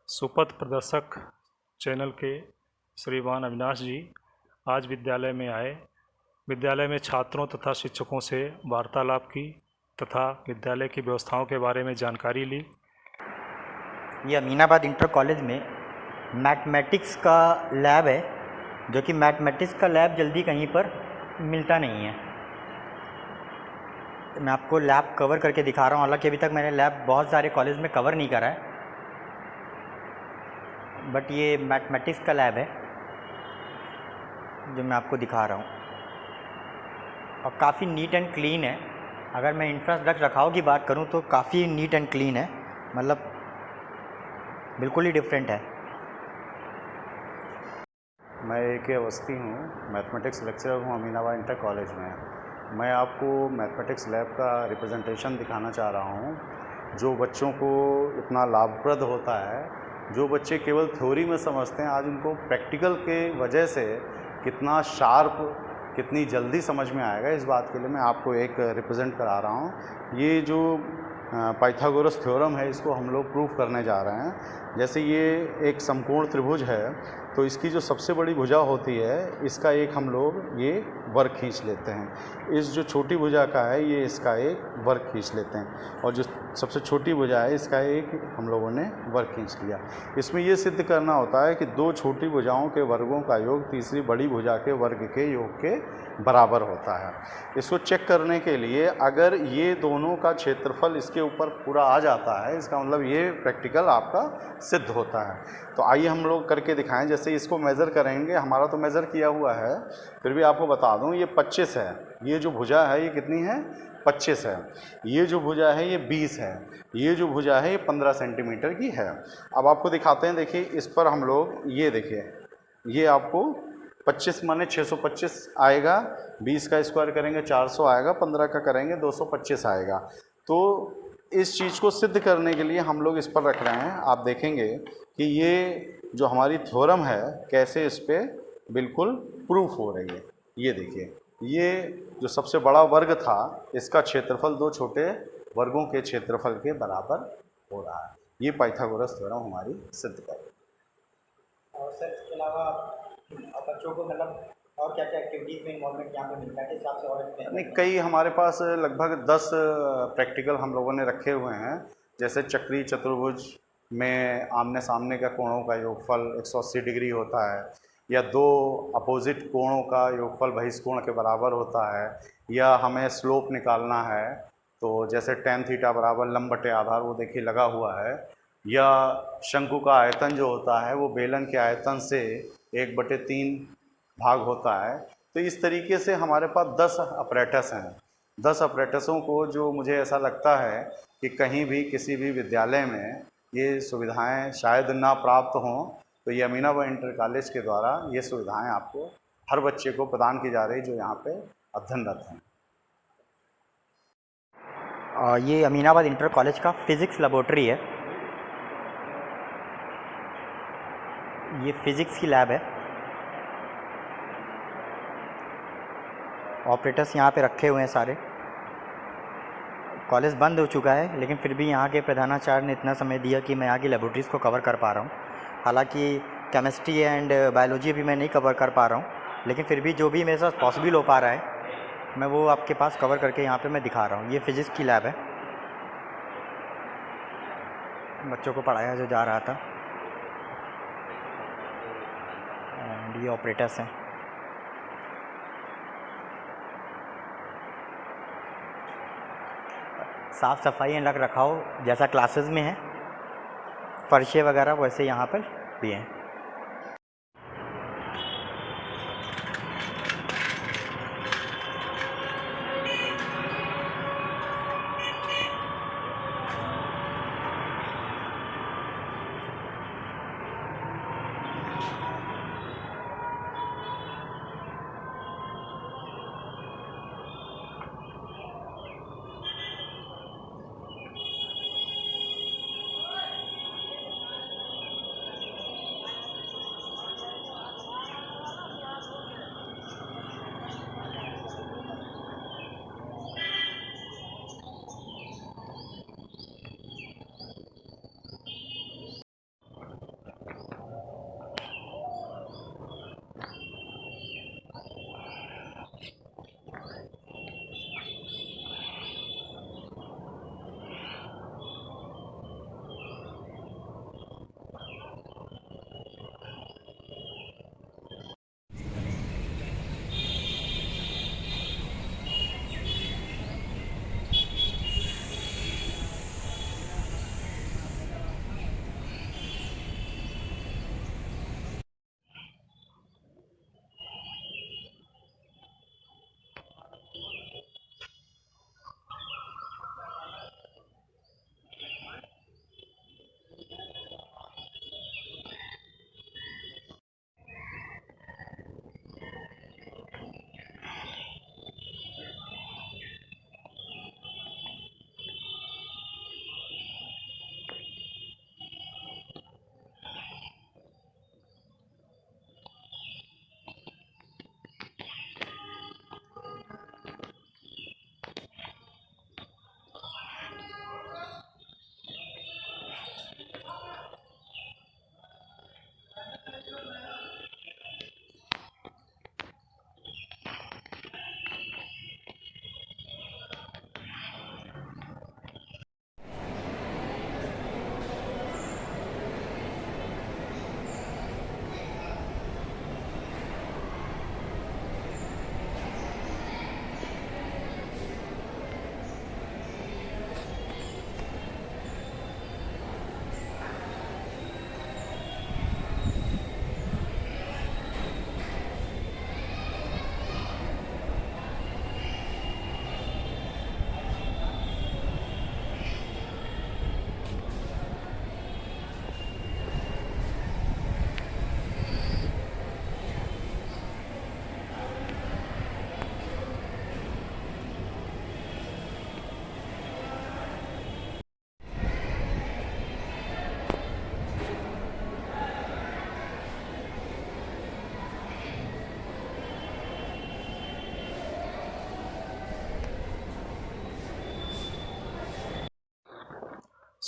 सुपथ प्रदर्शक चैनल के श्रीमान अविनाश जी आज विद्यालय में आए। विद्यालय में छात्रों तथा शिक्षकों से वार्तालाप की तथा विद्यालय की व्यवस्थाओं के बारे में जानकारी ली। ये अमीनाबाद इंटर कॉलेज में मैथमेटिक्स का लैब है, जो कि मैथमेटिक्स का लैब जल्दी कहीं पर मिलता नहीं है। मैं आपको लैब कवर करके दिखा रहा हूँ। हालांकि अभी तक मैंने लैब बहुत सारे कॉलेज में कवर नहीं करा है, बट ये मैथमेटिक्स का लैब है जो मैं आपको दिखा रहा हूँ, और काफ़ी नीट एंड क्लीन है। अगर मैं इंफ्रास्ट्रक्चर रखाव की बात करूँ तो काफ़ी नीट एंड क्लीन है, मतलब बिल्कुल ही डिफरेंट है। मैं A.K. अवस्थी हूँ, मैथमेटिक्स लेक्चरर हूँ अमीनाबाद इंटर कॉलेज में। मैं आपको मैथमेटिक्स लैब का रिप्रेजेंटेशन दिखाना चाह रहा हूँ, जो बच्चों को इतना लाभप्रद होता है। जो बच्चे केवल थ्योरी में समझते हैं, आज उनको प्रैक्टिकल के वजह से कितना शार्प, कितनी जल्दी समझ में आएगा, इस बात के लिए मैं आपको एक रिप्रेजेंट करा रहा हूँ। ये जो पाइथागोरस थ्योरम है, इसको हम लोग प्रूफ करने जा रहे हैं। जैसे ये एक समकोण त्रिभुज है, तो इसकी जो सबसे बड़ी भुजा होती है, इसका एक हम लोग ये वर्ग खींच लेते हैं। इस जो छोटी भुजा का है, ये इसका एक वर्ग खींच लेते हैं, और जो सबसे छोटी भुजा है, इसका एक हम लोगों ने वर्ग खींच लिया। इसमें ये सिद्ध करना होता है कि दो छोटी भुजाओं के वर्गों का योग तीसरी बड़ी भुजा के वर्ग के योग के बराबर होता है। इसको चेक करने के लिए अगर ये दोनों का क्षेत्रफल इसके ऊपर पूरा आ जाता है, इसका मतलब ये प्रैक्टिकल आपका सिद्ध होता है। तो आइए हम लोग करके दिखाएं। जैसे इसको मेज़र करेंगे, हमारा तो मेज़र किया हुआ है, फिर भी आपको बता दूं ये 25 है। ये जो भुजा है ये कितनी है? 25 है। ये जो भुजा है ये 20 है। ये जो भुजा है ये 15 सेंटीमीटर की है। अब आपको दिखाते हैं, देखिए इस पर हम लोग ये देखिए, ये आपको 25 माने 625 आएगा, 20 का स्क्वायर करेंगे 400 आएगा, 15 का करेंगे 225 आएगा। तो इस चीज़ को सिद्ध करने के लिए हम लोग इस पर रख रहे हैं। आप देखेंगे कि ये जो हमारी थ्योरम है कैसे इस पर बिल्कुल प्रूफ हो रही है। ये देखिए, ये जो सबसे बड़ा वर्ग था, इसका क्षेत्रफल दो छोटे वर्गों के क्षेत्रफल के बराबर हो रहा है। ये पाइथागोरस थ्योरम हमारी सिद्ध कर रही है। और सर इसके अलावा बच्चों को मतलब और क्या क्या एक्टिविटीज़ में इन्वॉल्वमेंट यहाँ पे मिलता है, हिसाब से और नहीं, कई हमारे पास लगभग 10 प्रैक्टिकल हम लोगों ने रखे हुए हैं। जैसे चक्रीय चतुर्भुज में आमने सामने का कोणों का योगफल 180 डिग्री होता है, या दो अपोजिट कोणों का योगफल बहिष्कोण के बराबर होता है, या हमें स्लोप निकालना है तो जैसे tan थीटा बराबर लंब बटे आधार, वो देखिए लगा हुआ है, या शंकु का आयतन जो होता है वो बेलन के आयतन से 1/3 भाग होता है। तो इस तरीके से हमारे पास 10 अपरेटस हैं। 10 अपरेटसों को, जो मुझे ऐसा लगता है कि कहीं भी किसी भी विद्यालय में ये सुविधाएं शायद ना प्राप्त हों, तो ये अमीनाबाद इंटर कॉलेज के द्वारा ये सुविधाएं आपको हर बच्चे को प्रदान की जा रही जो यहाँ पे अध्ययनरत हैं। ये अमीनाबाद इंटर कॉलेज का फिज़िक्स लेबोरेटरी है। ये फिज़िक्स की लैब है। ऑपरेटर्स यहाँ पे रखे हुए हैं सारे। कॉलेज बंद हो चुका है, लेकिन फिर भी यहाँ के प्रधानाचार्य ने इतना समय दिया कि मैं यहाँ की लेबोरेटरीज़ को कवर कर पा रहा हूँ। हालांकि केमिस्ट्री एंड बायोलॉजी भी मैं नहीं कवर कर पा रहा हूँ, लेकिन फिर भी जो भी मेरे साथ पॉसिबल हो पा रहा है, मैं वो आपके पास कवर करके यहाँ पे मैं दिखा रहा हूँ। ये फिज़िक्स की लैब है, बच्चों को पढ़ाया जो जा रहा था, एंड ये ऑपरेटर्स हैं। साफ़ सफाई एंड रख रखाव जैसा क्लासेस में है, फर्शे वगैरह वैसे यहाँ पर भी हैं।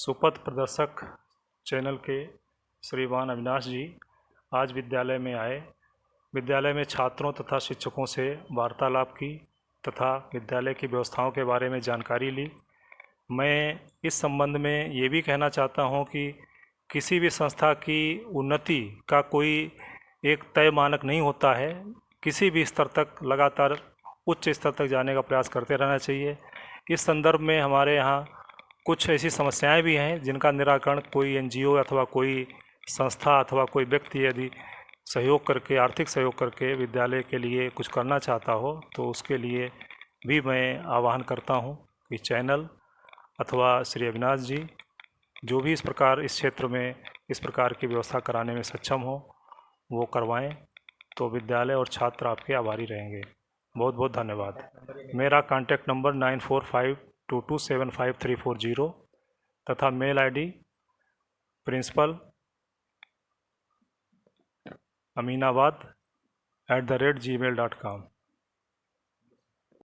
सुपथ प्रदर्शक चैनल के श्रीमान अविनाश जी आज विद्यालय में आए। विद्यालय में छात्रों तथा शिक्षकों से वार्तालाप की तथा विद्यालय की व्यवस्थाओं के बारे में जानकारी ली। मैं इस संबंध में ये भी कहना चाहता हूँ कि किसी भी संस्था की उन्नति का कोई एक तय मानक नहीं होता है। किसी भी स्तर तक लगातार उच्च स्तर तक जाने का प्रयास करते रहना चाहिए। इस संदर्भ में हमारे यहाँ कुछ ऐसी समस्याएं भी हैं जिनका निराकरण कोई एनजीओ अथवा कोई संस्था अथवा कोई व्यक्ति यदि सहयोग करके, आर्थिक सहयोग करके विद्यालय के लिए कुछ करना चाहता हो तो उसके लिए भी मैं आह्वान करता हूं कि चैनल अथवा श्री अविनाश जी जो भी इस क्षेत्र में इस प्रकार की व्यवस्था कराने में सक्षम हो वो करवाएं, तो विद्यालय और छात्र आपके आभारी रहेंगे। बहुत बहुत धन्यवाद। मेरा कॉन्टैक्ट नंबर 9452275340 तथा मेल आईडी प्रिंसिपल aminabad@gmail.com।